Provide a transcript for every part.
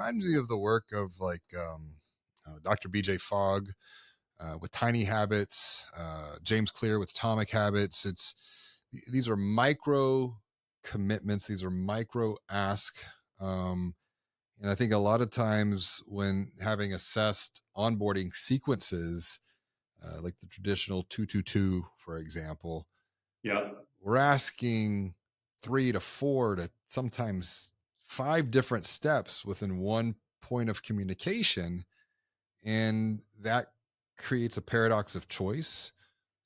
reminds me of the work of Dr. BJ Fogg with Tiny Habits, James Clear with Atomic Habits. These are micro commitments. These are micro ask. And I think a lot of times when having assessed onboarding sequences, like the traditional 222, for example, Yeah. we're asking 3 to 4 to sometimes 5 different steps within one point of communication. And that creates a paradox of choice.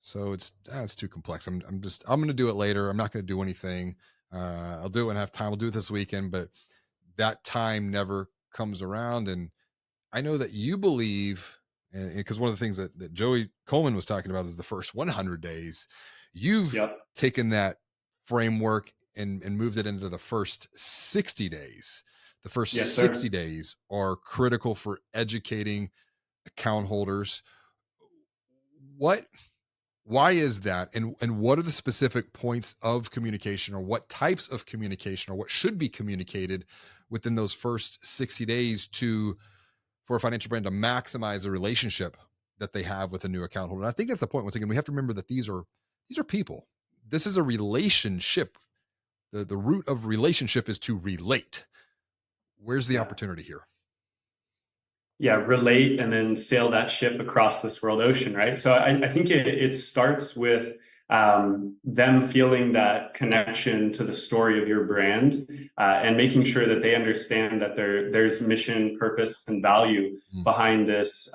So it's too complex. I'm going to do it later. I'm not going to do anything. I'll do it when I have time. I'll do it this weekend, but that time never comes around. And I know that you believe, and because one of the things that Joey Coleman was talking about is the first 100 days. You've Yep. taken that framework and moved it into the first 60 days. The first Yes, 60 sir. days are critical for educating account holders. Why is that? And what are the specific points of communication, or what types of communication, or what should be communicated within those first 60 days for a financial brand to maximize the relationship that they have with a new account holder? And I think that's the point. Once again, we have to remember that these are people. This is a relationship. The root of relationship is to relate. Where's the opportunity here? Yeah, relate and then sail that ship across this world ocean, right? So I think it starts with them feeling that connection to the story of your brand, and making sure that they understand that there's mission, purpose, and value behind this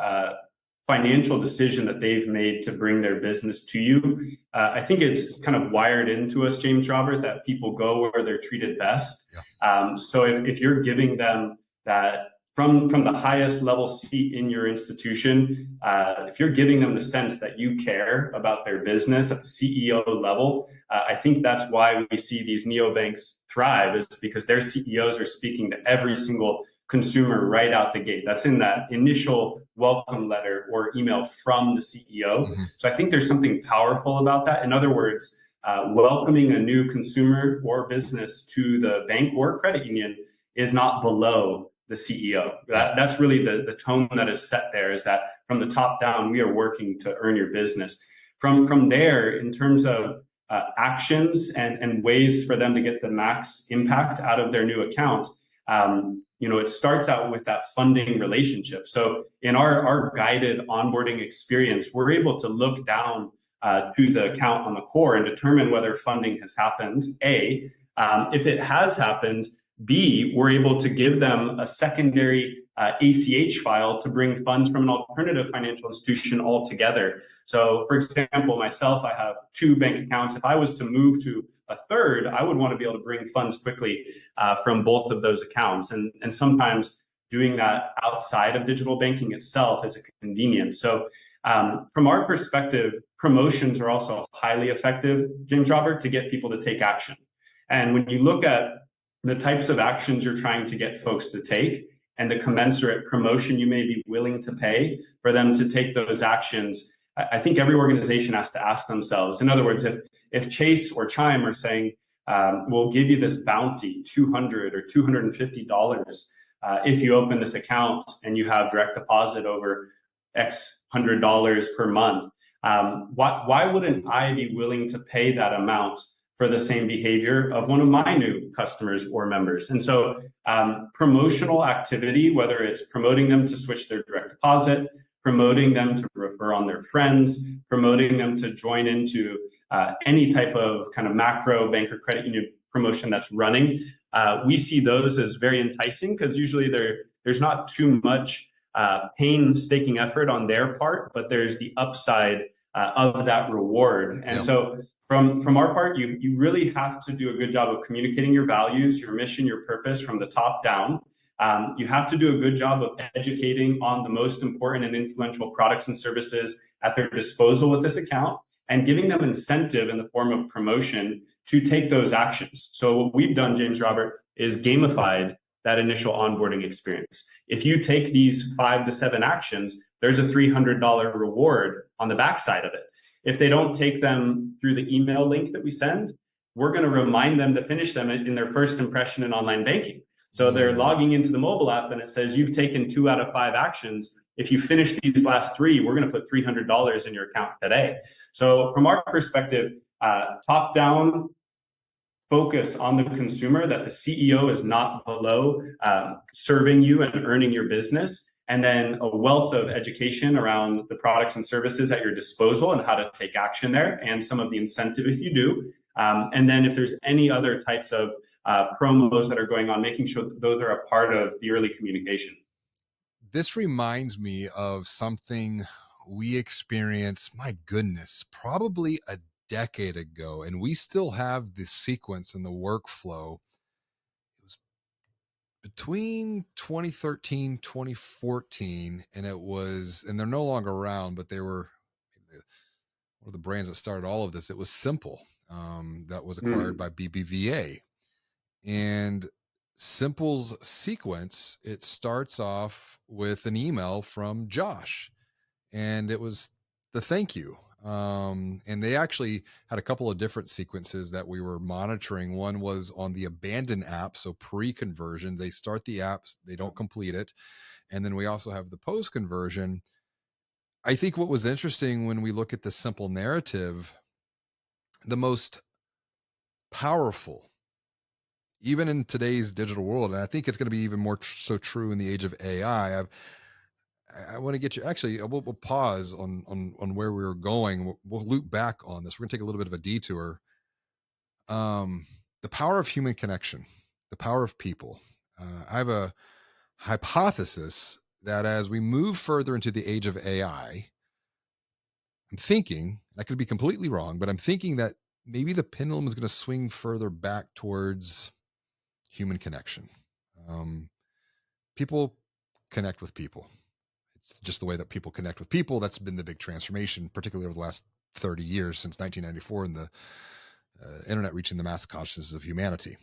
financial decision that they've made to bring their business to you. I think it's kind of wired into us, James Robert, that people go where they're treated best. Yeah. So if you're giving them that from the highest level seat in your institution, if you're giving them the sense that you care about their business at the CEO level, I think that's why we see these neobanks thrive, is because their CEOs are speaking to every single consumer right out the gate. That's in that initial welcome letter or email from the CEO. Mm-hmm. So I think there's something powerful about that. In other words, welcoming a new consumer or business to the bank or credit union is not below the CEO. That's really the tone that is set there, is that from the top down, we are working to earn your business. From there, in terms of actions and ways for them to get the max impact out of their new account, it starts out with that funding relationship. So in our guided onboarding experience, we're able to look down to the account on the core and determine whether funding has happened. A, if it has happened, B, we're able to give them a secondary ACH file to bring funds from an alternative financial institution altogether. So, for example, myself, I have 2 bank accounts. If I was to move to a third, I would want to be able to bring funds quickly from both of those accounts. And sometimes doing that outside of digital banking itself is a convenience. So from our perspective, promotions are also highly effective, James Robert, to get people to take action. And when you look at the types of actions you're trying to get folks to take and the commensurate promotion you may be willing to pay for them to take those actions, I think every organization has to ask themselves. In other words, if Chase or Chime are saying, we'll give you this bounty, $200 or $250, if you open this account and you have direct deposit over X $100 per month, why wouldn't I be willing to pay that amount for the same behavior of one of my new customers or members? And so promotional activity, whether it's promoting them to switch their direct deposit, promoting them to refer on their friends, promoting them to join into any type of kind of macro bank or credit union promotion that's running, we see those as very enticing, because usually there's not too much painstaking effort on their part, but there's the upside of that reward. And so from our part, you really have to do a good job of communicating your values, your mission, your purpose from the top down. You have to do a good job of educating on the most important and influential products and services at their disposal with this account, and giving them incentive in the form of promotion to take those actions. So what we've done, James Robert, is gamified that initial onboarding experience. If you take these 5 to 7 actions, there's a $300 reward on the backside of it. If they don't take them through the email link that we send, we're going to remind them to finish them in their first impression in online banking. So they're logging into the mobile app and it says you've taken 2 out of 5 actions. If you finish these last 3, we're going to put $300 in your account today. So from our perspective, top down focus on the consumer, that the CEO is not below serving you and earning your business, and then a wealth of education around the products and services at your disposal and how to take action there, and some of the incentive if you do. And then if there's any other types of promos that are going on, making sure that those are a part of the early communication. This reminds me of something we experienced, my goodness, probably a decade ago, and we still have the sequence and the workflow. It was between 2013, 2014, and they're no longer around, but they were one of the brands that started all of this. It was Simple, that was acquired by BBVA. And Simple's sequence, it starts off with an email from Josh, and it was the thank you. And they actually had a couple of different sequences that we were monitoring. One was on the abandoned app, so pre-conversion. They start the apps, they don't complete it. And then we also have the post-conversion. I think what was interesting when we look at the Simple narrative, the most powerful, even in today's digital world, and I think it's going to be even more so true in the age of AI. I want to get you, actually, we'll pause on where we were going. We'll loop back on this. We're going to take a little bit of a detour. The power of human connection, the power of people. I have a hypothesis that as we move further into the age of AI, I'm thinking, I could be completely wrong, but I'm thinking that maybe the pendulum is going to swing further back towards human connection. People connect with people. It's just the way that people connect with people. That's been the big transformation, particularly over the last 30 years since 1994 and the internet reaching the mass consciousness of humanity.